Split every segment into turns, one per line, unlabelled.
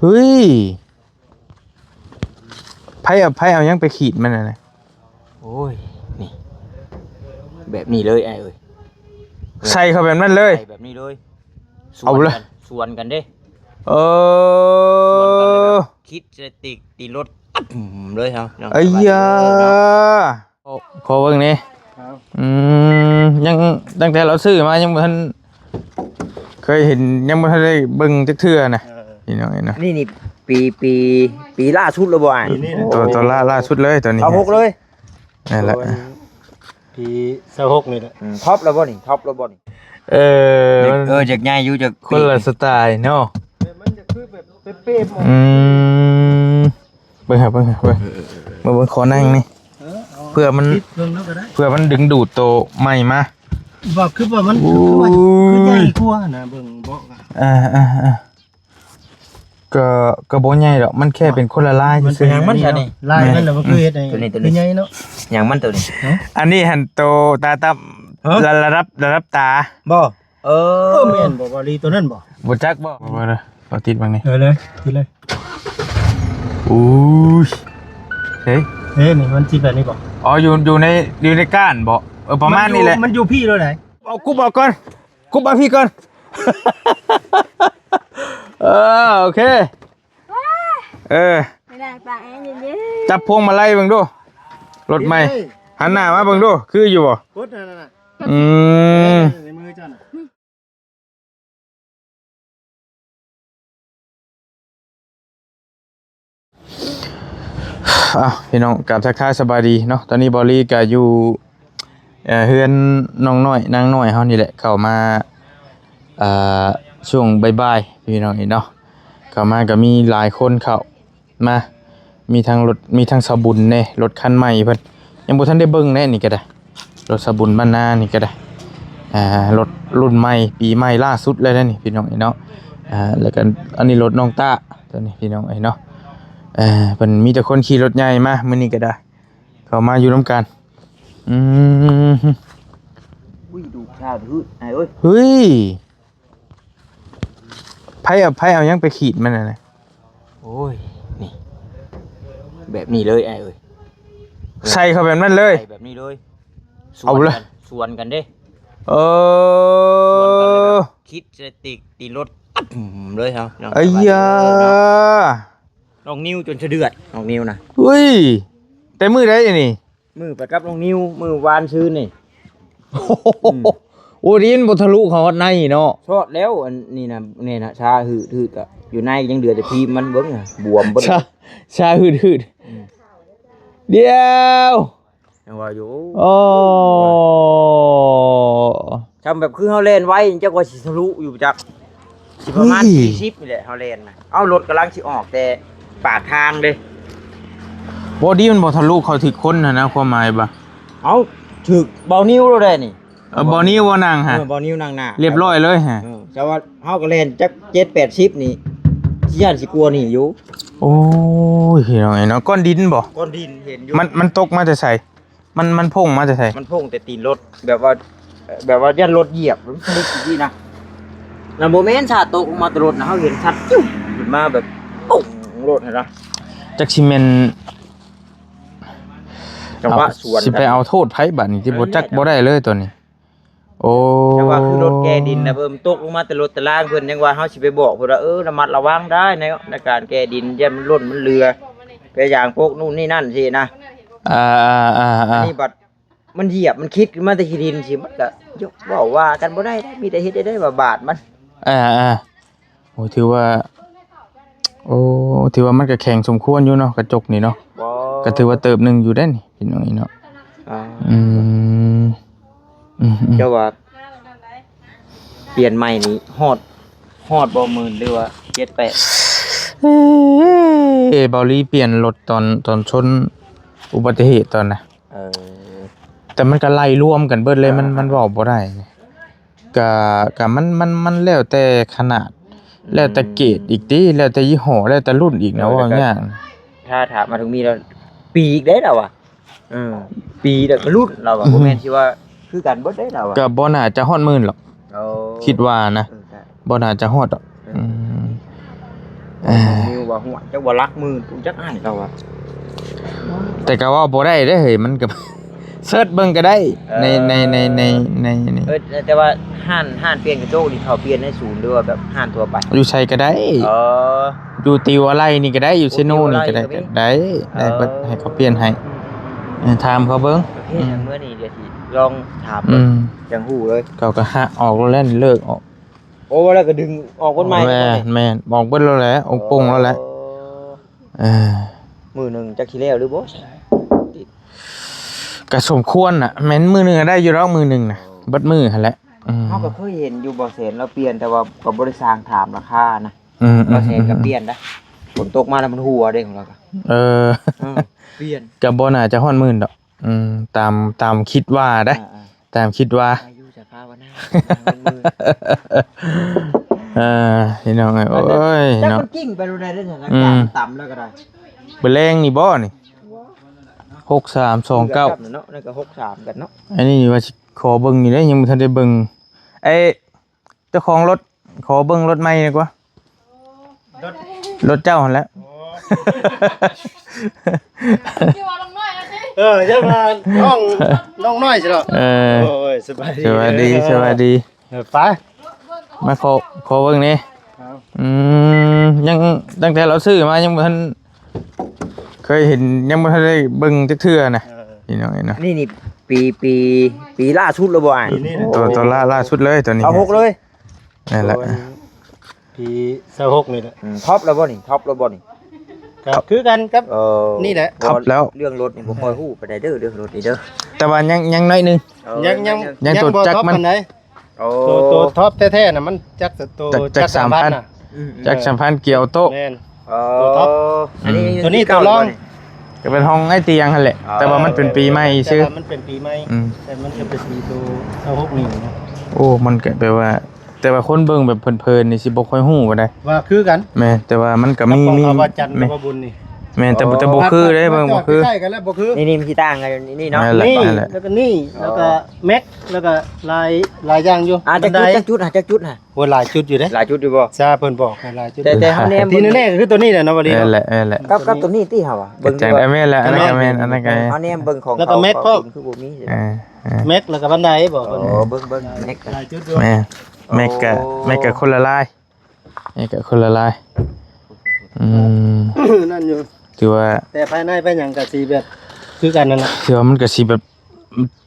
เฮ้ยไพ่เอายังไปขีดมันน่ะ
โอ้ยนี่แบบนี้เลยไอ้เอ้ย
ใส่เข้าแบบนั้นเลย
ใส่แบบนี้เลย
เอาเลย
ส่วนกันเด้คิดจะตีรถเลยครับ
ไอ้ยาขอเบิ่งนี่ยังตั้งแต่เราซื้อมายังบ่ทันเคยเห็นยังบ่ทันได้เบิ่งจักเทื่อนะพี่น้องเนาะ
นี่ปีล่าสุดแล้วบ่อ่ะ
ตัวล่าสุดเลยตัวนี้
เอา6เลย
นั่นแหละ
ปี26นี่แหละ
ท็อปแล้วบ่นี่ท็อปแล้วบ่นี่จากใหญ่อยู่จาก
คนละสไตล์เนาะ
มันจะคือแบบเป๊ะๆหมด
เบิ่งครับเบิ่งขอนั่งนี่เพื่อมันดึงดูดโตใหม่มา
ว่าคือว่ามันคือใหญ่กว่านะเบิ่งบ่
ก็บ่ใหญ่ดอกมันแค่เป็นคนละลาย
ซื่อๆมันนี่
ลายนั่นน่ะมันคือเฮ็ดให้คือใหญ่เนาะ
หยังมันตัวนี้
อันนี้หันโตตาตับระดับตา
บ่แม่นบ่ว่าลีตัวนั้น
บ่จักบ่เด้อเอาติดบังนี่
เลยติดเลย
อุ้ยเฮ้ย
นี่มันติดแบบนี้บ่
อ๋ออยู่ในก้านบ่ประมาณนี้แหละ
มันอยู่พี่เลยไหน
เอากุบเอาก่อนกุบเอาพี่ก่อนโอเคจับพวงมาไล่เบิ่งดูรถใหม่หันหน้ามาเบิ่งดูคืออยู่บ่
กดนั่นน่ะในมือจ้ะน่ะ
พี่น้องกลับทักทายสบายดีเนาะตอนนี้บอลลี่ก็อยู่เฮือนน้องน้อยนางน้อยเฮานี่แหละเข้ามาช่วงบ่ายๆพี่น้องเนาะเข้ามาก็มีหลายคนเข้ามามีทั้งรถมีทั้งสบุญแน่รถคันใหม่เพิ่นยังบ่ทันได้เบิ่งแน่นี่ก็ได้รถสบุญบ้านนานี่ก็ได้รถรุ่นใหม่ปีใหม่ล่าสุดเลยนะนี่พี่น้องเนาะแล้วก็อันนี้รถน้องต้าตัวนี้พี่น้องเนาะเพิ่นมีแต่คนขี่รถใหญ่มามื้อนี้ก็ได้เข้ามาอยู่ร่วมกัน
ดูข้าวดูไอ้เอ้ย
เฮ้ยไพ่เอายังไปขีดมันน่ะ
โอ้ยนี่แบบนี้เลยไอ้เอ้ย
ใส่เข้าแบบนั้นเลย
ใส่แบบนี้เลย
เอาเลย
ส่วนกันเด้คิดจะตีรถเลยครับ
ไอ้ยา
น้องนิ้วจนเดือดน้องนิ้วนะ
เฮ้ยแต่มือได้นี่
มือไปกับน้องนิ้วมือวานซื้อนี่
โอ้ดินบ่ทะลุเขาในเนาะ
ชอดแล้วอันนี้นะชาหืดอยู่ในยังเดือดแต่พีมันเบิ่งน่ะบวมเบิ่ง
ชาหืดเดียว
ยังว่าอยู่
โอ้
ทำแบบคือเฮาเล่นไว้จักว่าสิทะลุอยู่จักสิประมาณ40นี่แหละเฮาเล่นนะเอารถกำลังสิออกแต่ปากทางเด้
บอดี้มันบ่ทะลุเขาถึกคนนะความหมายบ่
เอาถึกเบานิ้วแล้วได้นี่
เบานิ้วบ่นั่งฮะ
เบานิ้วนั่งหน้า
เรียบร้อยเลยฮะ
แต่ว่าเฮาก็เล่นจัก7-80นี่สิย่านสิกลัวนี่อยู่
โอ้ยเห็นเนาะก้อนดินบ่
ก้อนดินเห็นอยู่
มันตกมาแต่ไสมันพุ่งมาแต่ไส
มันพุ่งแต่ตีนรถแบบว่าย่านรถเหยียบมันลึกอีนะแล้วโมเมนต์ชาตกลงมาตรถนะเฮาเห็นชัดจิ้วขึ้นมาแบบปุ๊บรถเห็นป่ะ
จักสิแม่น
จังหวะสวน
สิไปเอาโทษไผบัดนี้ที่บ่จักบ่ได้เลยตัวนี้โอ้
จังหวะคือรถแกดินนะตกลงมาแต่รถแต่ล่างเพิ่นยังว่าเฮาสิไปบอกเพิ่นว่าระมัดระวังได้ในการแกดินอย่ามันล้นมันเรือไปอย่างพวกนู่นนี่นั่นสินะนี่บัดมันเหยียบมันคิดขึ้นมาแต่ขี้ดินสิมันก็ยกเว้าว่ากันบ่ได้มีแต่เฮ็ดได้ว่าบาดมัน
โอ้ถือว่ามันก็แข็งสมควรอยู่เนาะกระจกนี่เนาะก็ถือว่าเติบนึงอยู่ได้นี่พี่น้องเนาะ
เจ้าว่าเปลี่ยนใหม่นี้ฮอดบ่หมื่นหรือว่า7-8
เบาลี่เปลี่ยนรถตอนชนอุบัติเหตุตอนน่ะแต่มันก็ไล่รวมกันเบิดเลยมันเว้าบ่ได้ก็มันแล้วแต่ขนาดแล้วแต่เกรดอีกติแล้วแต่ยี่ห้อแล้วแต่รุ่นอีกนะว่าอย่าง
ถ้าถามมาถึงมีแล้วปีอีกได้แล้วอ่ะปีแล้วก็รุ่นเราอ่ะบ่แม่นสิว่าคือกันเบิดได้แล้วอ่ะ
ก็บ่น่าจะฮอดหมื่นหรอกคิดว่านะบ่น่าจะฮอดดอก
นิ้ว ว่าหัวจักว่ารักมือกูจักอ้ายเราอ่ะ
แต่ก็ว่าบ่ได้เด้เฮ้ยมันก็ เสิร์ชเบิ่งก็ได้ใน
แต่ว่าห้านเปลี่ยนกระจกนี่เขาเปลี่ยนให้ศูนย์หรือว่าแบบห้านทั่วไป
อยู่ไสก็ได้
เออ
อยู่ติวอะไรนี่ก็ได้อยู่เซโนนี่ก็ได้
ติวอะไรก็มี
ได้เบิดให้เขาเปลี่ยนให้ถามเขาเบิ่ง
ประเภทอย่างเมื่อนี้เดี๋ยวสิลองถาม จังหูเลย
เขาก็หาออกแล้วนี่เลิกออก
โอ้แล้วก็ดึงออกคนใหม่
แม่นบอกเบิดแล้วแหละองค์ปงแล้วแหละ
มือหนึ่งจักขี้แล้วหรือบ่
ก็สมควรน่ะแม่นมือหนึงอะได้อยู่แล้วมือหนึงน่ะเบิดมือหั่นแหละ
เขาก็เคยเห็นอยู่บ่แสนเราเปลี่ยนแต่ว่าก็บ่ได้สร้างถามราคานะ
บ่
แสนก็เปลี่ยนนะฝนตกมาแล้วมันหัวเด้ของเราก็เปลี่ยน
ก็บ่น่าจะฮ้อนหมื่นดอกตามคิดว่าได้ตามคิดว่า
อายุจะพาวันหน้า
พี่น้องโอ้ย
จัก
เนาะ
มันกิ้งไปดูได้สถานการณ์ต่ำแล้วก็ได้
เบลงนี่บ่นี่6329
เนาะนั่นก็63กันเนาะ
อันนี้ว่าสิขอเบิ่งนี่ได้ยังบ่ทันได้เบิ่งไอ้เจ้าของรถขอเบิ่งรถใหม่ดีกว่ารถเจ้าหั่นแหละ
ที่ว่าลงน้อยนะสิ
จะมาน้องน้อยใช่หรอโอ้ยสบายดี
สวัสดี
ไป
มาขอเบิ่งนี่ยังตั้งแต่เราซื้อมายังบ่ทันเคยเห็นยังบ่ทันได้เบิ่งจักเทื่อนะพี่น้องเนาะ
นี่ปีล่าสุดแล้วบ่อ้าย
ตัวล่าสุดเลยตัวนี้
เอา6เลย
นั่นแหละ
ปี26นี่แหละ
ท็อปแล้วบ่นี่ท็อปแล้วบ่นี่
ครับคือกันครับนี่แหละ
ครับแล้ว
เรื่องรถนี่บ่ค่อยฮู้ปานใดเด้อเรื่องรถนี่เด้อ
แต่ว่ายังน้อยหนึง ยังตัวจักมัน
ตัวท็อปแท้ๆน่ะมันจักตัวจัก 3,000 น่ะ
จักสัมพันธ์เกี่ยวโต๊ะ
แม่น
ตัวท็อปอันนี้ตัวรอง
ก็เป็นห้องไอ้เตียงหั่นแหละแต่ว่ามันเป็นปีใหม่ซื่อ
มันเป็นปีใหม่แต่มันจะเป็นปีตัว26นี่นะ
โอ้มันก็แปลว่า แต่ว่าคนเบิ่งแบบเพลินๆนี่สิบ่ค่อยฮู้บ่ได้
ว่าคือกัน
แม่แต่ว่ามันก็มี
ว่าจันทร์กับบุญนี่
แม่แต่บ่คือเด้เบิ่งบ่คือ
ใช่กันแล้วบ่คือ
นี่มันสิต่างกันนี่เนาะ
นั่นแหละ
นี่แล้วก็นี่แล้วก็แม็กแล้วก็ลายอย่างอยู่
จักจุดฮะ
โหหลายจุดอยู่เด้
หลายจุดอยู่บ่
ซาเพิ่นบอกให้หลายจุด
แต่เฮาแนม
ที่แน่ๆก็คือตัวนี้แหละเนาะบ่ดี
นั่นแหละนั่นแหละ
กับตัวนี้ติเฮาอ่ะ
เบิ่งจังได้แม่นแล้วอันนั้นก็แม่นอันนั้นก็
เฮาแนมเบิ่งของ
แล้วก็แม็กพร้อม
คือบ่มี
แม็กแล้วก็บันไดบอก
โอ้
เพิ่น
เบิ่งแม็ก
หลายจุดด้วย
แม่ก็คนละลายแม่ก็คนละลาย
นั่นอยู่
ถือว่า
แต่ภายในเป็นหยังก็สิแบบคือกันนั่นน่ะ
ถือว่ามันก็สิแบบ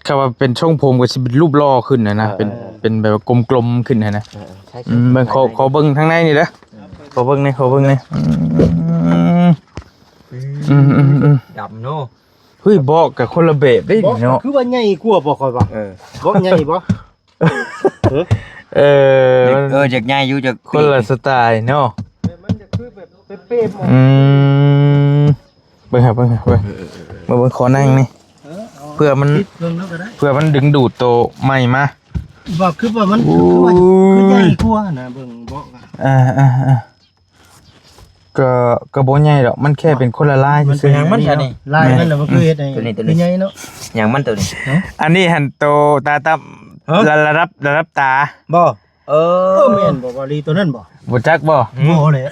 คำว่าเป็นช่องผมก็สิเป็นรูปหล่อขึ้นนะเป็นแบบกลมๆขึ้นนะเบิ่งขอเบิ่งทางในนี่เด้อขอเบิ่งนี่
ดำเนาะ
เฮ้ยบอกกับคนละแบบได้เนาะ
คือว่าใหญ่กว่าบ่ค่อยว่าบ่ใหญ่บ่
จากใหญ่อยู่จาก
คนละสไตล์เนาะ
มันจะคือแบบเป๊ะๆหมด
เบิ่งครับเบิ่งขอนั่งนี่เพื่อมัน
เบิ่งแล้วก็ได้
เพื่อมันดึงดูดโตใหม่มา
ว่าคือว่ามันคือใหญ่กว่านะเบิ่งบ่
ก็บ่ใหญ่ดอกมันแค่เป็นคนละลายซื่อๆ
มันจะนี่
ลายนั่นแหละบ่คือเฮ็ดให้คือใหญ่เนาะ
อย่างมันตัวนี้
อันนี้หันโตตาตับระดับตา
บ่
แม่นบ่ว่าลีตัวนั้นบ่
บ่จักบ่
บ่เลย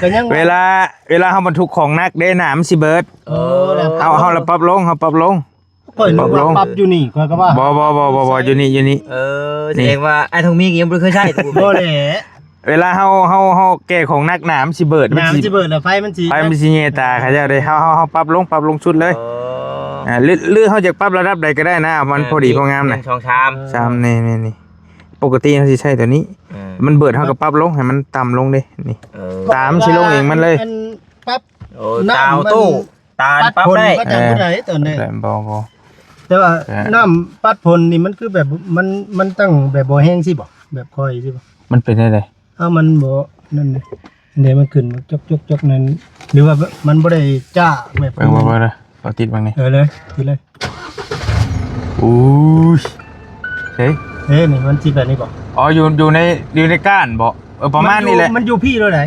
ก็ยัง
เวลาเฮาบรรทุกของหนักเด้น้ำสิเบิด
แล้ว
เฮาละปรับลง
ค่อยนึกว่าปรับอยู่นี่ค่อยก็ว่า
บ่อยู่นี่
แสดงว่าไอ้ทงมียังบ่เคยใช้ถูก
บ่แหละ
เวลาเฮาแก้ของหนักน้ำสิเบิด
น้ำสิเบิดแล้วไฟมันสิ
แย่ตาเขาเจ้าได้เฮาปรับลงชุดเลยหรือเฮาจะปรับระดับใดก็ได้นะมันพอดีพองามน่ะ
2 ชาม
นี่ปกติเฮาสิใช้ตัวนี้ มันเบิดเฮาก็ปรับลงให้มันต่ำลงเด้นี่ตามสิลงเองมันเลย
ปรับ
ตาตู้ตาปั๊บได้
ก็จังบ่ได้ตอนนี้
บ่
แต่ว่าน้ำปัดพลนี่มันคือแบบมันตั้งแบบบ่แห้งสิบ่แบบค่อยสิบ่
มันเป็นได้ได
มันบ่นั่นนี่เดี๋ยวมันขึ้นจกนั่นหรือว่ามันบ่ได้จ้าแบบ
เบิ่งบ่เด้อเอาติดบังนี่
เลยทีเลย
อู้ยเฮ้ย
นี่มันสิแบบนี้บ่
อ๋ออยู่ในก้านบ่ประมาณนี้แหละ
มันอยู่พี่ด้วยไหน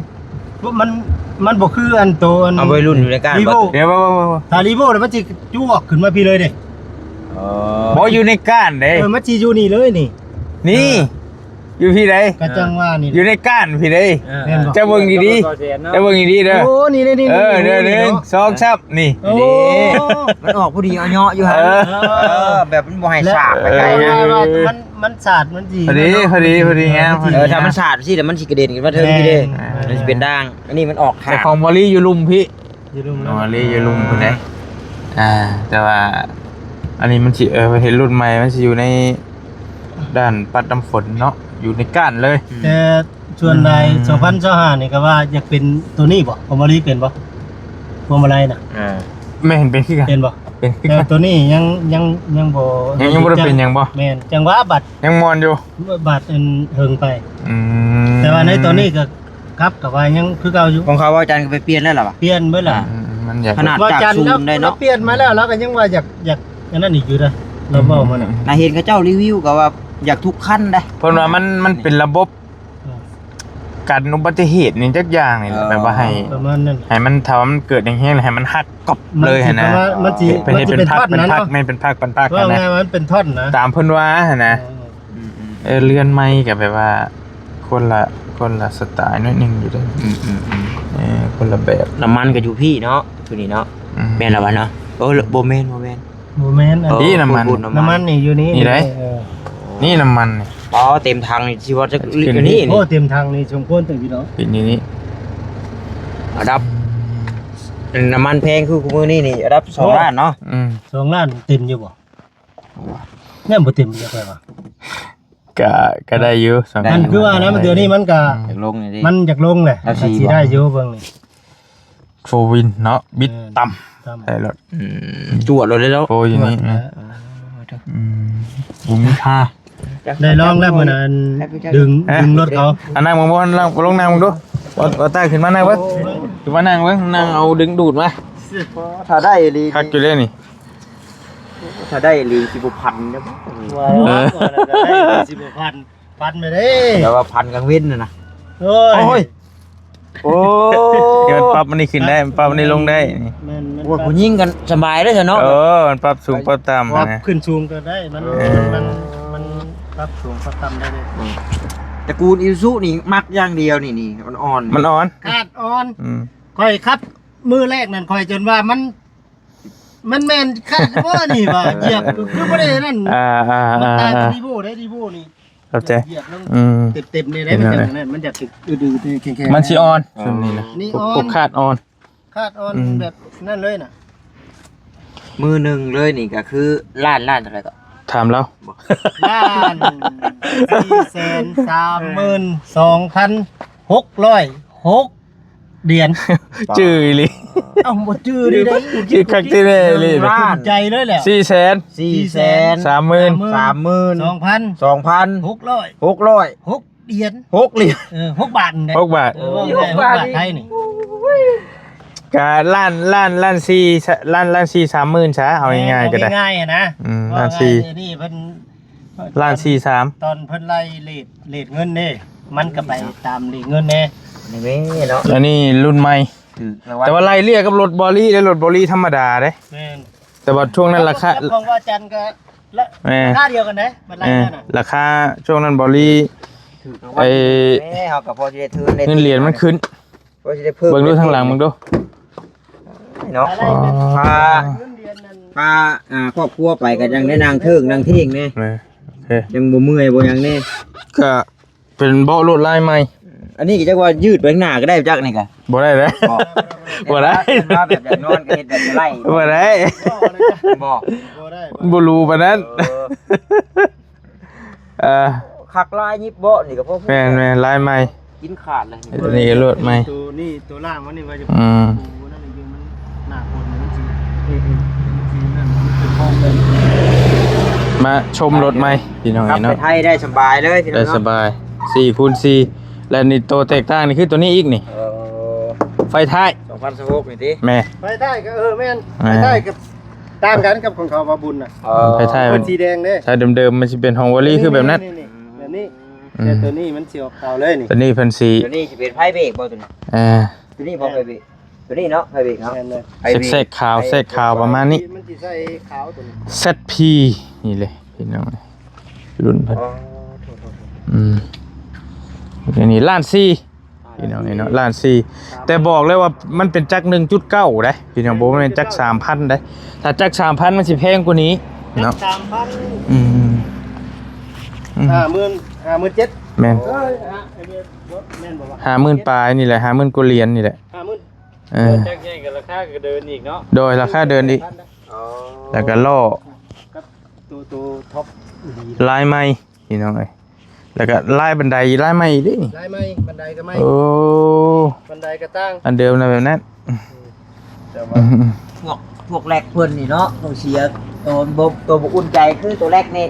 มันบ่คืออันโตอัน
เอาไว้รุ่นอยู่ในการ
รีโว
เดี๋ยวบ่
ถ้ารีโวแล้วมันสิจ้วกขึ้นมาพี่เลยเด้
อยู่ในก้านเด้
มันสิอยู่นี่เลยนี่
นี่ อยู่พี่ใด
ก็จังว่านี่
อยู่ในก้านพี่ใด
แม่นบ่
จะเบิ่งดีๆจะเบิ่งดีๆเด้อ
โอ้นี่นี่
เดี๋ยวหนึ่งสองชับนี่
โอ้
มันออกผู้ดีเอาเหาะอยู่ฮะ
เออ
แบบมันบ่ให้สากไปไกลนะ
มันสาดมันดี
พอดีงาม
ถ้ามันสาดสิแต่มันสิกระเด็นขึ้นมาเทิงพี่เด้มันสิเป็นด่างอันนี้มันออกขา
แต่
ด
ของบอลลี่อยู่ลุมพี่
อยู่รุม
บอลลี่อยู่ลุมคนไหนแต่ว่าอันนี้มันสิเห็นรุ่นใหม่มันสิอยู่ในด้านปัดน้ำฝนเนาะอยู่ในก้านเลย
แต่ส่วนใด2025นี่ก็ว่าอยากเป็นตัวนี้บ่ผมบ่ได้เป็นบ่พวงมาลัยน่ะ
ไม่เห็นเป็นขี้กัน
เป็นบ่
เป็นขี้
แต่
กัน
ตัวนี้ยังบ่
ยังบ่ได้เป็นหยังบ่
แม่นจังว่าบัตร
ยังมอนอยู่
บัตรอันเฮิงไป
อืม
แต่ว่าในตัวนี้ก็ครับกับว่ายังคือเก่าอยู่
ของเขาว่าอาจารย์ก็ไปเปลี่ยนแล้วเหรอวะ
เปลี่ยนเบิดล่ะ
มันอยาก
ขนาด
ว่าจัน
ซู
แล้ว
มได้เนาะ
เปลี่ยนมาแล้วก็ยังว่าอยากอันนั้นอีกอยู่นะเราเว้ามันน่ะ
น่าเห็นเขาเจ้ารีวิวก็ว่าอยากทุกขั้นได้
เพราะว่ามันเป็นระบบกันอุบัติเหตุนี่จักอย่างนี่แหละแบบว่าให้
ประมาณนั้น
ให้มันถ้าว่ามันเกิดอย่างเงี้ยให้มันหักกบเลยหั่นนะ
มันสิ
เป็น
มันสิ
เป็น
เป็น
พัก
ท่อน
เป็น
นั้น
พัก
เนาะ
ไม่เป็นพักเป็นพัก
ว่า
นะ
ไงมันเป็นท่อนนะ
ตามเพิ่นว่าหั่นนะเรือนไม้กับแบบว่าคนละสไตล์นิดนึงอยู่เด้คนละแบบ
น้ำมันก็อยู่พี่เนาะตัวนี้เนาะแม่นแล้ววะเนาะโอ้โบแมน
โมเมนต์อัน
นี่น้ำมัน
น้ำมันนี่อยู่นี่
นี่ได้
เออ
นี่น้ำมันนี่
อ๋อเต็มทางนี่ชีวะจะ
ขึ้น
อยู่นี่
โอ้เต็มทางนี่ชมควรตึงพี่น้อง
ปิดนี่
ระดับน้ำมันแพงคือกูมือนี่ระดับ2 ล้านเนาะ
2 ล้านเต็มอยู่บ่เนี่ยบ่เต็มจักไดวะ
ก็ได้อยู่สอง
มันคือว่านะมันเดี๋ยวนี้มันก็
อยากลงนี่ดิ
มันอยากลงแหละ
แล้วสิ
สิได้อยู่เบิ่งนี่
โฟวินเนาะบิดต่ำ
ตาม
ใช่รถ
จวดเลยแล้ว
โฟอยู่นี่บุ้มค่า
ได้ลองแล้วมื้อนั้นดึงรถเขา
นั่งมองบนลงนั่งมองดูว่าใต้ขึ้นมานั่งเว้ยขึ้นมานั่งเว้ยนั่งเอาดึงดูดมา
ถ้าได้ลี
คักอยู่เลยนี่
ถ้าได้ลีสิบพันนะ
ว้าวได้10,000พันไปเด้
แต่ว่าพันกลางเว้นนะ
โอ้ย
โอ้
เดี๋ยวมันปรับมันนี่ขึ้นได้มันปรับมันนี่ลงได้นี่
มัน
ว่าผู้ยิงกันสบายเลยเนาะ
มันปรับสูงปรับต่ำ
ปรับ
นะ
ขึ้นสูงก็ได้มันปรับสูงปรับต่ำได้เลย
ตระกูลอิซุนี่มักอย่างเดียวนี่อ่อน
มันอ่อน
คาดอ่อน
อืม
ค่อยครับมือแรกนั่นค่อยจนว่ามันแม่นคาดว่านี่ว่าเหยียบคือบ่ได้นั่นมันตายเป็นดีโบได้ดีโบนี่
เข้าใจ
เหยียบลง
อืม
เต็มๆนี่ได้มันจังนั้นมันจะถึกดื้อๆแข็งๆ
มันสิอ่อนส่วนนี้นะ
นี่อ่อน
พวกคาดอ่อน
คาดอ่อนแบบนั่นเลยน่ะ
มือหนึ่งเลยนี่ก็คือล้านอะไรก็
ถามแล้ว
ล้าน432,606 เหรียญ
จื้ออีหลิ
เอ้าบ่จื้อดิได้
จื้อคักที่ได้เลย
ภูมิใจเลยแหละ
400,000
430,000
32,600
6,200
เหรียญ
6เหรียญ
6 บาทนี่
6 บาท
6 บาทไทยนี่
กะล้าน4 30,000ซะเอาง่ายๆก็ได้
ง่ายๆอะนะ
ล้านสี่
นี่เพิ่น
ล้าน4 3
ตอนเพิ่นไล่เลทเงินนี่มันก็ไปตามเลทเงินแน่
นี่เนาะ
อันนี้รุ่นใหม่ แต่ว่าไล่เรียกกับรถบอลี่และรถบอลี่ธรรมดาเด้
แม่น
แต่ว่าช่วงนั้นราคา
แล้วของว่าจันทร์ก็ละ
แม่
ราคาเดียวกันนะมันไล่นั่นน่ะ
ราคาช่วงนั้นบอลี่ ไอ้
แม่เฮากับพ่อสิได้ถือ
เงินเหรียญมันขึ้น
พ่อสิได้เพิ่ม
เบิ่งดูทางหลังมึงดู
เนาะ
อะไรเป็น
พา
เงินเดือนนั้น
พาครอบครัวไปก็ยังได้นางเทิงนางเท่งแน่
โอเค
ยังบ่เมื่อยบ่หยังแน่
ก็เป็นเบาะรถลายใหม่
อันนี้ก็จักว่ายืดไปข้างหน้าก็ได้จักนี่ก็
บ่ได้เลย
บอก
บ่ได้
ว่าแบบอยากนอนก็เฮ็ดแบบไล่
บ่ได้
บอก
บ่ได้
บ่รู้ปานนั้นเออ
คักลายยิบบ่นี่ก็พอ
แม่นลายใหม่
กินขาดเลย
ตัวนี้ก็รถใหม่
ตัวล่างมันนี่ว่าจะ
อืม
ปูนั่นนี่มันหน้าคนมันสินั่นมันเป็นห้องเลย
มาชมรถใหม่พี่น้อง
กลับไป
เนาะ
ไทยได้สบายเลยพี่น้
ได้
อง
สบาย4x4และนี่ตัวแตกต่างนี่คือตัวนี้อีกนี่ ไฟท้าย
2016นี่ติ
แม่
ไปได้ก็แม่นไปได้กับต่างกันกับของเขามาบุญน่ะ
ไฟท้าย
เป็
มัน น
สีแดงเด้
ถ้าเดิมๆมันสิเป็นฮองวอลี่คือแบบนั้น
แบบนี้แต่ตัวนี้มันสีออกขาวเลยนี่
ตัวนี้เพิ่นสิ
ตัวนี้สิเป็นไผเบรกบ่ตัวนี้ ตัวนี้พอไผเบรกตัวนี้เนาะไผเบรกเนาะ
แม่นเลย
ไผเบรก
แทรกขาวแทรกขาวประมาณนี้
มันสิใส่ขาวตัวนี้
ZP นี่เลยพี่น้องรุ่นเพิ่นอืม อันนี้ล้านสี่พี่น้องเนาะล้านสี่แต่บอกเลยว่ามันเป็นจัก 1.9 ได้พี่น้องบ่แม่นจัก 3,000 ได้ถ้าจัก 3,000 มันสิแพงกว่านี้เนาะ
3,000
อืม
50,000
แม่น
เอ้ยไอ้เมียรถแม่นบ่วะ
50,000ปลายนี่แหละ50,000กว่าเหรียญนี่แหละ
50,000
เออ
แจ้งแจ้งกันราคาก็เดินอีกเนาะ
โดยราคาเดินอีก
อ๋อ
แล้วก็ล่อ
กับตัวท็อปดี
ลายไม้พี่น้องเอ้ยแล้วก็ลายบันไดลายไม้ดิ
ได้ไหมบันไดก็ไม่
โอ้
บันไดก็ตั้ง
อันเดิมนะแบบนั้น
แต่ว่า
พวกแรกเพิ่นนี่เนาะตัวเสียตัวบ่อุ่นใจคือตัวแรกนี่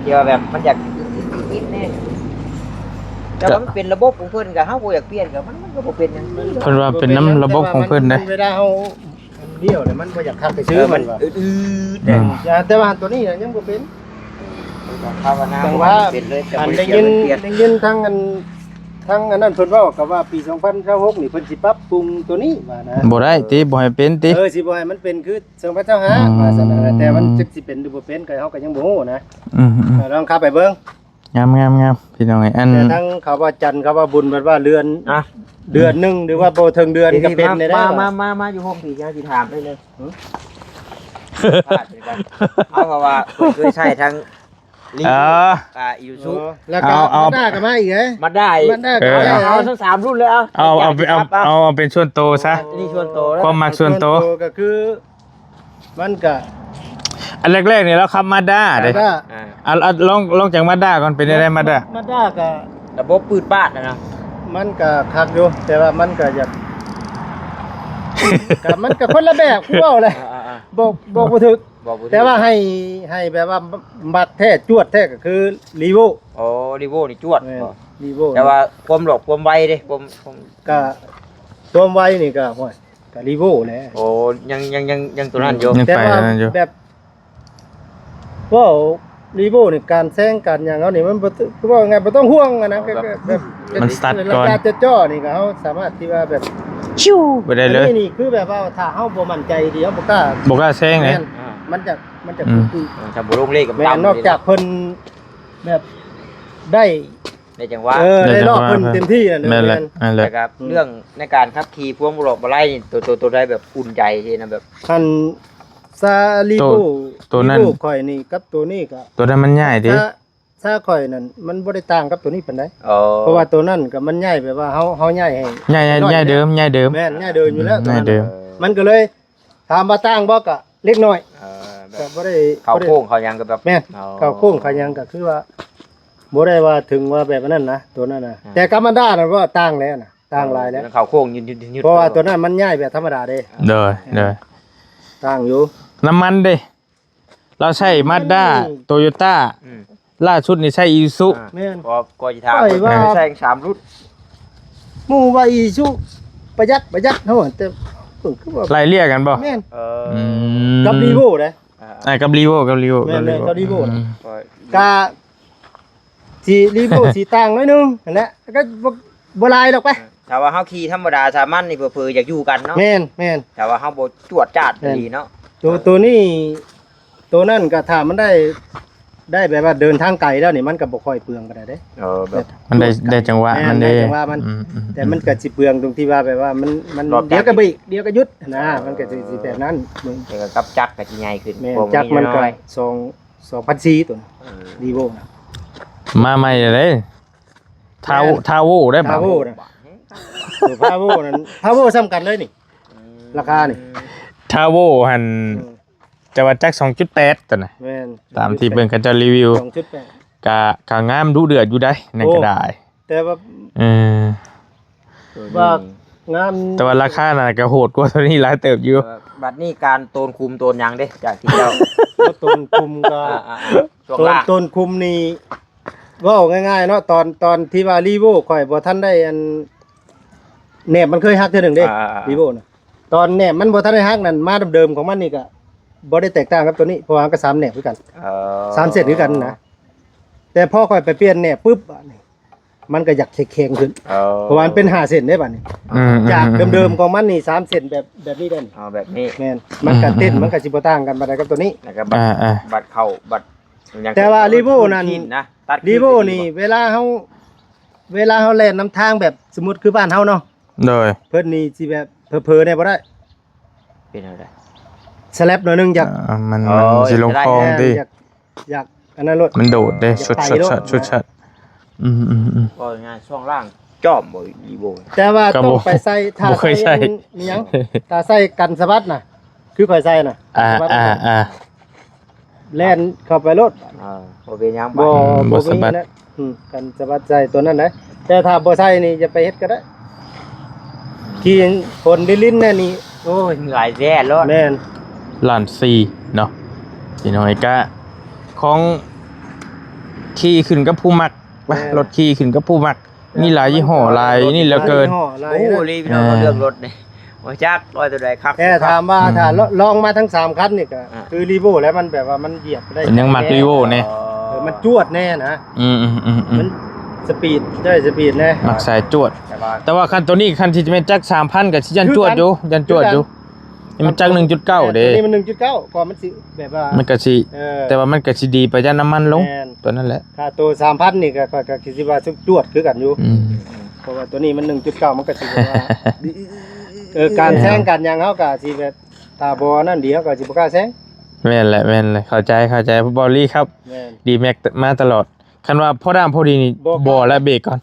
เดี๋ยวแบบมันอยากนิดๆนี่แต่ว่ามันเป็นระบบของเพิ่นก็เฮาบ่อยากเปลี่ยนก็มันก็บ่เป็นหยัง
เพิ่นว่าเป็นน้ำระบบของเพิ่นเด้
เวลาเฮาเดี่ยวเนี่ยมันบ่อยากคักไปซื้อมันว่า
อืดๆ
อืม
แต่ว่าตัวนี้น่ะยังบ่เป็น
ภาวนา
จัง
ว่า
ว่า
เป็นเลยแต่
อัน
บ่
ได้
เกี่
ยิ
ยวน เปลี่ยน
ได้ยินทั้งอันนั้นเพิ่นเว้ากับว่าปี2026นี่เพิ่นสิปรับปรุงตัวนี้ว่านะ
บ่ได้ติบ่ให้เป็นติ
สิบ่ให้มันเป็นคือ2025ว่าซั่นน่ะแต่มันจักสิเป็นหรือบ่เป็นก็เฮาก็ยังบ่ฮู้นะ
อืม
ลองเข้าไปเบิ่ง
งามๆพี่น้องเอ้ยอัน
แต่ทั้งเขาว่าจันทร์เขาว่าบุญว่าเรือน
อ่ะ
เดือนหนึงหรือว่าบ่ถึงเดือนก็เป็นได้
มาอยู่ห้องพี่จะสิถามได้เลยเอาเพราะว่าเคยใช้ทั้งลิ
เออ
อีซู
แล้วก็
เอา
มาได้ก็มาอีกเด้
มาได้
มาได้
เอ
ก็
อ
ได้
เอาทั้ง3รุ่นเลยเอา
เอาเป็นส่วนโตวซะ
นี่ชวนโตแล้ว
ความมักส่วนโตว
ก็คือมันก็
อันแรกๆนี่เราขับมาด้าเด้
ก็
เอาลองจากมาด้าก่อนเป็นได้มาด้า
มาได้ก็
ระบบปืดบ้านนะ
มันก็คักอยู่แต่ว่ามันก็อยาก ก็มันก็คนละแบบคือเว้าเลยบอกบ่ถึก
บอก
แต่ว่าให้แบบว่าบัดแท้จวดแท้ก็คือรีโว
โอ้รีโวนี่จวด
รีโว
แต่ว่าความหลอกความไวเด้ความ
ก็ตัวไวนี่ก็โอ้ยก็รีโวแหละ
โอ้ยังตัวนั้นอยู่
ยัง
แต่
ไป
ว่า
นั่นอยู่
แบบว่ารีโวนี่การแซงกันอย่างเอานี่มันบ่คือว่าไงบ่ต้องห่วงอะนะก็แบบ
มันสตาร์ทก่อน
ระยะจะจ่อนี่ก็เฮาสามารถที่ว่าแบบ
ชิวไปได้เลย
อันนี้นี่คือแบบว่าถ้าเฮาบ่มั่นใจดีเฮาบ่กล้า
บอกว่าแซงเลย
แม่นมันจะ
อืม
คือ
ถ้าบ่ลงเลขกับ
แม่นนอกจากเพิ่นแบบได้
ในจังหวะ
ได้รอบเพิ่นเต็มที่น่ะ
นั่นแหละนั่นแหละ
นะครับเรื่องในการขับขี่พวงบ่หลอกบ่ไล่นี่ตัวได้แบบอุ่นใจทีนะแบบ
คันซาลีโบ
ตัวนั้น
ลีโบข่อยนี่กับตัวนี้ก็
ตัวนั้นมันใหญ่ดิ
ถ้าข่อยนั่นมันบ่ได้ต่างกับตัวนี้ปานใด
อ๋อ
เพราะว่าตัวนั้นก็มันใหญ่แบบว่าเฮาใหญ่ให้
ใหญ่เดิมใหญ่เดิม
แม่นใหญ่เดินอยู่แล้ว
ใหญ่เดิม
มันก็เลยถามว่าต่างบ่ก็เล็กน้อย
แบ
ก็
บ
บ่ได้
เขา
บ่ได้
โค้งเขายังก็แบบ
แม่นเข้าโค้งเขายังก็คือว่าบ่ได้ว่าถึงว่าแบบนั้นนะตัวนั้นน่ะแต่กรรมดาน่ะว่าต่างแล้วน่ะต่างหลายแล้ว
เขาโค้งยืด
เพราะว่าตัวนั้นมันใหญ่แบบธรรมดาเด้
เด้อเด้อ
ต่างอยู่
น้ำมันเด้เราใช้มาด้าโตโยต้าล่าสุดนี่ใช้อีซู
แม่น
ก็จะถามแซง3รุ่น
หมู่ว่าอีสุประหยัดเฮาแต่เพิ่นคือว่า
ไล่เรียกกันบ่
แม่น
อืม
กับรีโวเด้
กับรีโว
แม่นๆกับรีโว
อืม
กะสีรีโวสีต่างน้อยนึงนั่นแหละแล้วก็บ่ลายดอกไป
ถ้าว่าเฮาขี่ธรรมดาสามัญนี่เผื่ออยากอยู่กันเนาะ
แม่น
แต่ว่าเฮาบ่จวดจ้าดดีเนาะ
ตัวนี้ตัวนั่นก็ถ้ามันได้แบบว่าเดินทางไกลแล้วนี่มันก็บ่ค่อยเปลืองปานใดเด้
แบบ
มันได้จังหวะมันได้
จังหวะมัน
อื
แต่มันก็สิเปลืองตรงที่ว่าแบบว่ามันเดี๋ยวก็เบรกเดี๋ยวก็หยุดนะมันก็สิแบบนั้นมึง
กับจักรก็สิใหญ่ขึ้น
แม่นจักมันก็2,400ตัวรีโวนะ
มาใหม่เลยทาโวได้บ่
พาโวนะตัวพาโวนั้นพาโวซ้ำกันเลยนี่ราคานี่
ทาโวหันจะว่าจัก 2.8 ตัวน่ะ
แม่น
ตามที่เบิ่งเขาจะรีวิว
2.8
กะงามดุเดือดอยู่ได้นั่นก็ได้
แต่ว่า
เออ
ว่างาม
แต่ว่าราคาน่ะก็โหดกว่าตัวนี้หลายเติบอยู่
บัดนี้การโตนคุมโตนยังเด้จากที่เจ้า
ต้นคุมก็
ช่วง
ต้น
ล่าง
ต้นคุมนี่เว่าง่ายๆเนาะตอนที่ว่ารีโวข่อยบ่ทันได้อันแหนบมันเคยฮักเทื่อหนึงเด้รีโวน่ะตอนแหนบมันบ่ทันได้ฮักนั่นมาเดิมๆของมันนี่ก็บ่ได้แตกต่างกับตัวนี้เพราะว่ามันก็3แหนบคือกัน3เซตคือกันนะแต่พอข่อยไปเปลี่ยนแหนบปึ๊บอะนี่มันก็อยากแข็งๆขึ้นเพราะว่ามันเป็น5เซนได้บัดนี้ จากเดิมๆของมันนี่3เซนแบบนี้ได้นี่
แบบนี้
แม่นมันก็เต้นมันก็สิบ่ต่างกันปานใดกับตัวนี้
แล้วก็บัดเข้าบัด
แต่ว่ารีโวนั่น
นะตัด
รีโวนี่เวลาเฮา เวลาเฮาแล่นนำทางแบบสมมุติคือบ้านเฮาเนาะ
โดย
เพิ่นนี่สิแบบเผลอๆได้บ่ได้
เป็นอะไร
สแลปหน่อยหนึงอยาก
มัน
อ๋อ
สิลงคลองดิ
อยากอันนั้นรถ
มันโดดเด้
อยาก
ชุด
ไป
ชัด
โลด
ชัดชุดชัดอืม
ก็งานช่วงล่างจอมบ่อีโบ
แต่ว่า
ก็
ต้
บ่
องไปใส่ถ้า
บ่เคยใส่
มีหยังถ้าใส่กันสะบัดน่ะ คือข่อยใส่น่ะ
อ่า
สะบัด
อ่า
แล่นเข้าไปรถ
บ่เป็นหยัง
บ่
บ่สะบัด
มีนะกันสะบัดใส่ตัวนั้นนะแต่ถ้าบ่ใส่นี่จะไปเฮ็ดก็ได้ขี่คนลิ้นๆน่ะนี่โอ้ย
หลายแย่รถ
แม่น
ล้านสี่เนาะพี่น้อยกะของขี่ขึ้นกับผู้มักไปรถขี่ขึ้นกับผู้มักมีหลายยี่ห้อหลายนี่เหลือเกิน
หลาย
โอ้
ยี่ห้อหลายนะ
รีพี่น้องเรื่องรถนี่ว่าจักร้อยตัวใดครับ
แต่ถามว่าถ้าลองมาทั้ง3คันนี่ก็
อ่า
คือรีโวแล้วมันแบบว่ามันเหยียบได้
มันยังมักรีโวเนี่ย
มันจวดแน่นะ มันสปีดได้สปีดแน่
มักสายจวด
แต่ว่า
แต่ว่าคันตัวนี้คันที่จะเป็นจัก3,000กับสิยันจวดอยู่ยันจวดอยู่นี่มันจัก 1.9 เด้
ตัวนี้มัน 1.9ก่อนมันสิแบบว่า
มันก็สิ
แต่
แต่ว่ามันก็สิดีไปยันน้ำมันลง
แม่น
ตัวนั้นแหละ
ค่าตัว 3,000 นี่ก็สิว่าจวดคือกันอยู่
อืม
เพราะว่าตัวนี้มัน 1.9 มันก็สิแบบว่า การแซงกันหยังเฮาก็สิแบบถ้าบ่นั่นดีเฮาก็สิบ่กล้าแซง
แม่นแหละเข้าใจบอลลี่ครับ
แม่น
ดีแม็กมาตลอดคันว่าพอด้ามพอดีนี่
บ่
บ่และเบรกก่อน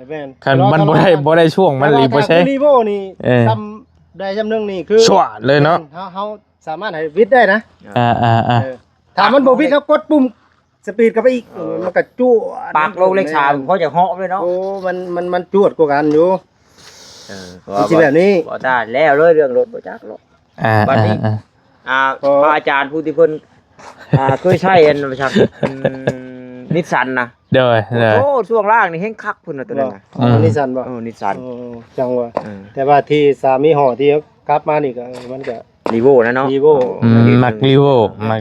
แม่น
คันมันบ่ได้ช่วงมันรีบ่ใช่
แต่ว่าถ้ารีโวนี่
เออ
ทำได้จำนึงนี่คือ
ชั่วเลยเนาะ
เฮาสามารถให้วิทย์ได้นะ
อ่า
เออถ้ามันบ่วิทย์เขากดปุ่มสปีดเข้าไปอีกมันก็จ้วด
ปากโลกเลข3เขาจะเหาะเลยเนาะ
โอ้มันจวดกว่ากันอยู่
ก็
มันสิแบบนี้
บ่ได้แล้วเลยเรื่องรถบ่จักหรอก บัดนี้ พระอาจารย์ผู้ที่เพิ่นเคยใช้อันประชักนิสสันนะ
เด้อ
โอ้ช่วงล่างนี่เฮงคักพุ่นน่ะตัวนั้นน่ะ
นิสสันบ่
นิสสัน
จังว่าแต่ว่าที่สามีห่อที่เขากลับมานี่ก็มันก็
รีโวนะเนาะ
รีโว
มักรีโว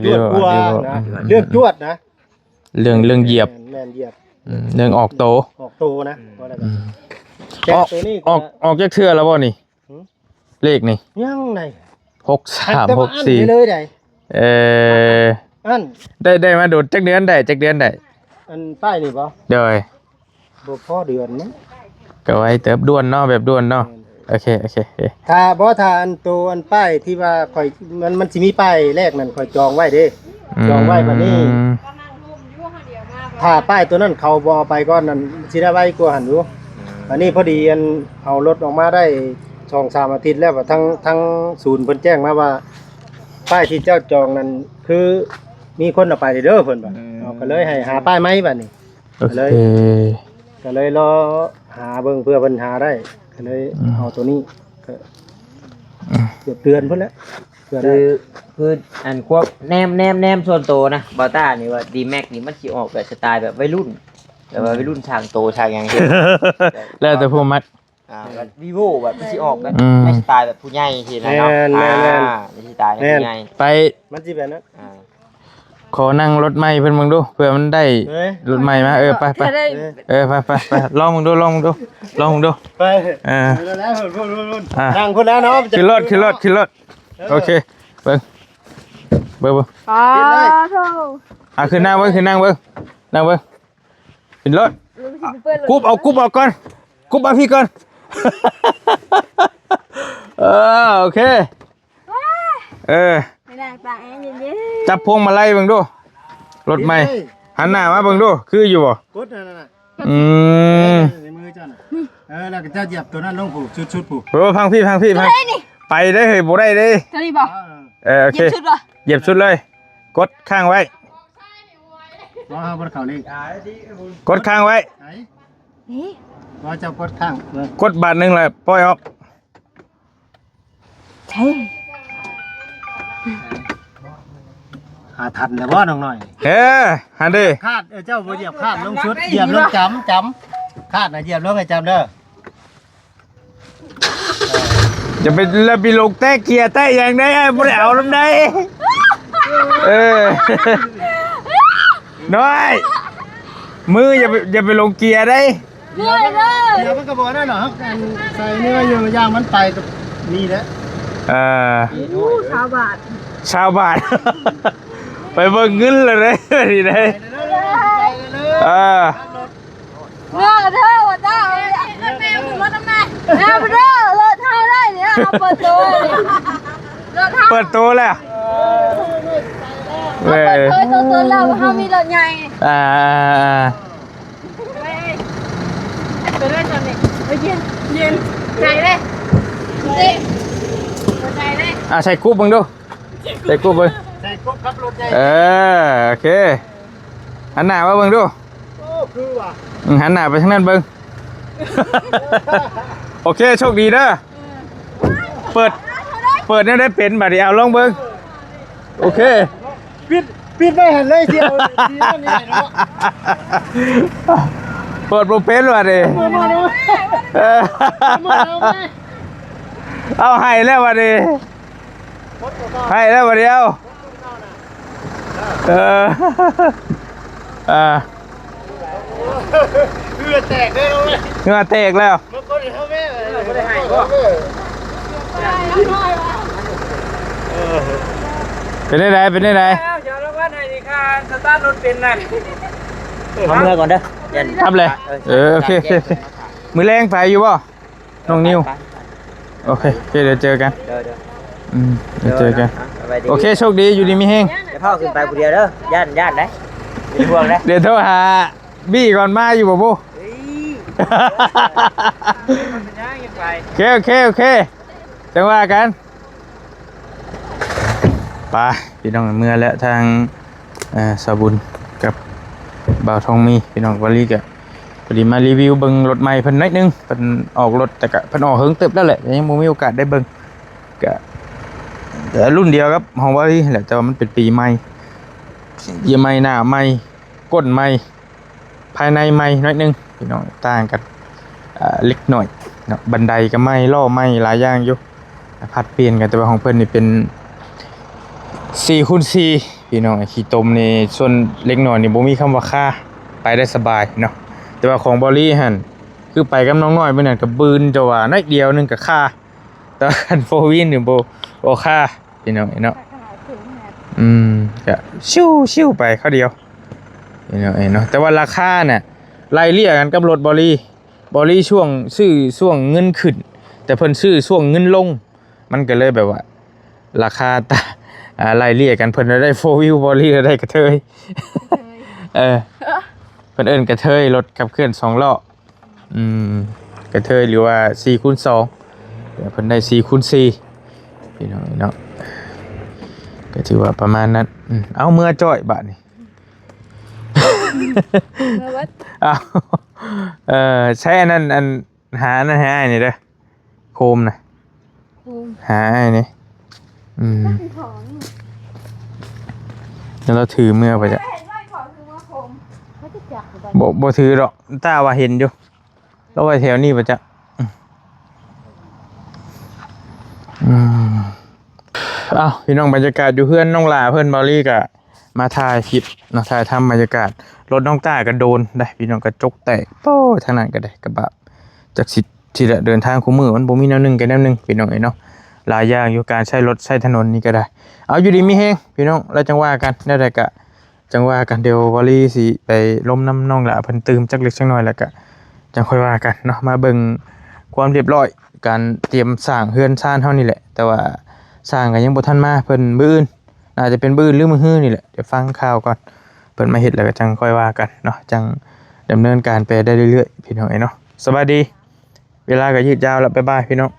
จวดกว่านะเลือกจวดนะ
เรื่องเหยียบ
แม่นเหยียบ
เรื่องออกโต
ออกโตนะว่าแล้วกันแต่
ออก
ตัวนี้
ออกจากเทื่อแล้วบ่นี่
หือ
เลขนี่
ยังไง
63
64เลยได้
64
อัน
ได้มาโดดจักเดือนได้
อันป้ายนี่บ่
เด้อ
บ่พอเดือนมั้ง
ก็ไว้เติบด่วนเนาะแบบด่วนเนาะโอเค
ถ้าบ่ถ้าอันตัวอันป้ายที่ว่าข่อยมันสิมีป้ายแรกนั่นข่อยจองไว้เด้ จองไว้บัดนี้
ก็นั่งรุมอยู่คนเดียวมา
ถ้าป้ายตัวนั้นเขาบ่เอาไปก่อนนั่นสิได้ไว้กว่าหั่นอยู่อันนี้พอดีอันเอารถออกมาได้2-3 อาทิตย์แล้วว่าทั้งศูนย์เพิ่นแจ้งมาว่า ป้ายที่เจ้าจองนั้นคือมีคนเอาไปเด้อเพิ่นว่าเอาก็เลยให้หาป้ายใหม่บัดนี้
โอเค
ก็เลยรอหาเบิ่งเพื่อเพิ่นหาได้ก็เลยเอาตัวนี้ก็เกือบเดือนพุ่นแล้วเกือบได้
คืออันควบแนมส่วนโตนะบอต้านี่ว่าดีแม็กนี่มันสิออกแบบสไตล์แบบวัยรุ่นแต่ว่าวัยรุ่นช่างโตช่างหยังเห็น
แล้วแต่ผู้มัก
แบบวีโวแบบมันสิออกแบบ
อืม
ในสไตล์แบบผู้ใหญ่ทีนะเนาะในสไตล์แบบผู้ใหญ่
ไป
มันสิแบบนั้น
ขอนั่งรถใหม่เพิ่นมึงดูเผื่อมันได้
เอ้ย
รถใหม่มาไป
จะได้
ไปลองมึงดูลองมึงดู
ไป
เออ
แล้วรุ่น
อ่ะ
นั่งพุ่นแล้วเนาะ
ขึ้นรถโอเคเบิ่ง
อ๋อโธ่
ขึ้นนั่งเบิ่งนั่งเบิ่งขึ้นรถ
ลุงสิเปื้อน
กุบเอาก่อนกุบมาพี่ก่อน โอเค
ไม่ได้ปากแอนเย็น
จับพวงมาลัยเบิ่งดูรถใหม่หันหน้ามาเบิ่งดูคืออยู่บ่
กดนั่นน่ะ ในมือเจ้าน่ะแล้วก็เจ้าเหยียบตัวนั้นลงผูกชุดผูก
โอ้พังพี่ไปได้เฮ้ยบ่ได้เด้
ๆเท่านี้บอก
โอเค
เย็บชุดวะ
เหยียบชุดเลย กดข้างไว้
ว่าเฮาบ่เข้าเลย
กดข้างไว้
ไหน
นี่
ว่าเจ้ากดข้าง
กดบาทหนึงเลยปล่อยออก
ใช่
หาทันแต่ว่าน้องหน่อย
หันดิ
คาดเจ้าบ่เหยียบคาดลงชุดเหยียบลงจำคาดน่ะเหยียบลงให้จำเด้อ
จะไปแล้วไปลงแต้เกียร์แต้อย่างได้บ่ได้เอาลำใดน้อยมืออย่าไปลงเกียร์ได้
เหนื่อยเลย
เหยียบมันก็บ่ได้หรอกครับการใส่เนื้ออยู่ย่างมันไปกับนี่แหละ
อู้สาวบาท
ชาวบ้าน ไปเบิ่งเงินเลยเด้ดีเด้
เนื้อกระเทาะเจ้าแม่ขึ้นรถน้ำแม่แม่ไปเด้อรถเท่าได้เนี่ยเอาเปิดตัวรถเท่า
เปิดตัวแล้ว
เอาเปิดเคยตัวเราเขามีรถใหญ่
อ่า
ไปด้วยจนนี่ไปเย็นใจเลยใจเลย
ใส่กุ๊บเบิ่งดูใส่กุ๊บเบิ่ง
ใส่กบครับรถใหญ่
โอเคหันหน้ามาเบิ่งดู
โอ้คือว่ะ
หันหน้าไปทางนั้นเบิ่ง โอเคโชคดีเด้อเปิดเนี่ยได้เป็นบัดนี้เอาลองเบิ่งโอเค
ปิดไปหันเลยเดียวดีแล้วนี่เนาะ
เปิดโปรเป็นว่ะดิ
มาดู
เออเอาให้แล้วว่ะดิให้แล้วว่ะเดียวอ่า
เพื่อแตกได้เลย
เหงื่อแตกแล้ว
มันก็ได้เท่าแม่ไม่ได้ให้ก็
เป็นได้ไหนเป็นได้ไหน
เดี๋ยวเราว่าไหนดีค่ะสตาร์ทรถเป็นนั่น
เอาเมื่อก่อนเด้อยัน
ทำเลยโอเคมือแรงไปอยู่ป่ะน้องนิวโอเคเดี๋ยวเจอกัน
เด้อ
เดี๋ยวเจอกันโอเคโชคดีอยู่ดีมีแห้ง
เดี๋ยวพ่อขึ้นไปผู้เดียวเด้อย่านได้เป็นห่วงนะ
เดี๋ยวโทรหาบี้ก่อนมาอยู่ป่ะปุ๊
เป็นยังยังไป
โอเคจังว่ากันไปพี่น้องเมื่อแล้วทางสาบุญกับบ่าวทองมีพี่น้องวาลีกะพอดีมารีวิวเบิ่งรถใหม่เพิ่นนิดนึงเพิ่นออกรถแต่กะเพิ่นออกเฮิงเติบแล้วแหละแต่ยังบ่มีโอกาสได้เบิ่งกะแต่รุ่นเดียวครับของวาลีแหละแต่ว่ามันเป็นปีใหม่เยี่ยมใหม่หน้าใหม่ก้นใหม่ภายในใหม่นิดนึงพี่น้องต่างกันเล็กหน่อยเนาะบันไดก็ใหม่ล้อใหม่หลายอย่างอยู่พัดเปลี่ยนกันแต่ว่าของเพิ่นนี่เป็น4x4พี่น้องขี้ตมนี่ส่วนเล็กหน่อยนี่บ่มีคำว่าค่าไปได้สบายเนาะแต่ว่าของบอลี่หั่นคือไปกับน้องน้อยเพิ่นนั่นก็บืนจะว่าน้อยเดียวนึงก็ค่าแต่คันโฟวินนี่บ่ค่าพี่น้องเนาะก็ชิวๆไปเขาเดียวพี่น้องเนาะแต่ว่าราคาน่ะไล่เลี่ยกันกับรถบอลี่ช่วงซื้อช่วงเงินขึ้นแต่เพิ่นซื้อช่วงเงินลงมันก็เลยแบบว่าราคาไล่เลี่ยกันเพิ่นได้4 wheel บอลี่ได้กระเทยเพิ่นเอิ้นกระเทยรถขับเคลื่อน2ล้อกระเทยหรือว่า 4x2 เดี๋ยวเพิ่นได้ 4x4 พี่น้องเนาะก็ถือว่าประมาณนั้นเอาเมื่อจ้อยบาดนี้ เอาใช้อันนั้นหานั่นให้นี่เด้อโคมน่ะหาไอ้นี่แล้วเราถือเมื่อไปจ้ะบ่ถือหรอกตาว่าเห็นอยู่แล้วไว้แถวนี้ไปจ้ะอ้าวพี่น้องบรรยากาศอยู่เพื่อนน้องหลาเพื่อนบอลลี่กะมาถ่ายคลิปเนาะถ่ายทำบรรยากาศรถน้องต้าก็โดนได้พี่น้องกระจกแตกโป้ทางนั้นก็ได้กระบะจากสิที่เดินทางคู่มือมันบ่มีแนวหนึงกับแนวหนึงพี่น้องเนาะหลายอย่างอยู่การใช้รถใช้ถนนนี่ก็ได้เอาอยู่ดีมีแฮงพี่น้องแล้วจังว่ากันแนวใดก็จังว่ากันเดี๋ยวบอลลี่สิไปล้มน้ำน้องหลาเพิ่นตื่มจักเล็กจักน้อยแล้วก็จังค่อยว่ากันเนาะมาเบิ่งความเรียบร้อยการเตรียมสร้างเฮือนซ่านเฮานี่แหละแต่ว่าสร้างก็ยังบ่ทันมาเพิ่นมื้ออื่นน่าจะเป็นมื้ออื่นหรือมื้อฮื้อนี่แหละเดี๋ยวฟังข่าวก่อนเพิ่นมาเฮ็ดแล้วก็จังค่อยว่ากันเนาะจังดำเนินการไปได้เรื่อยๆพี่น้องเนาะสวัสดีเวลาก็ยืดยาวแล้วบ๊ายบายพี่น้อง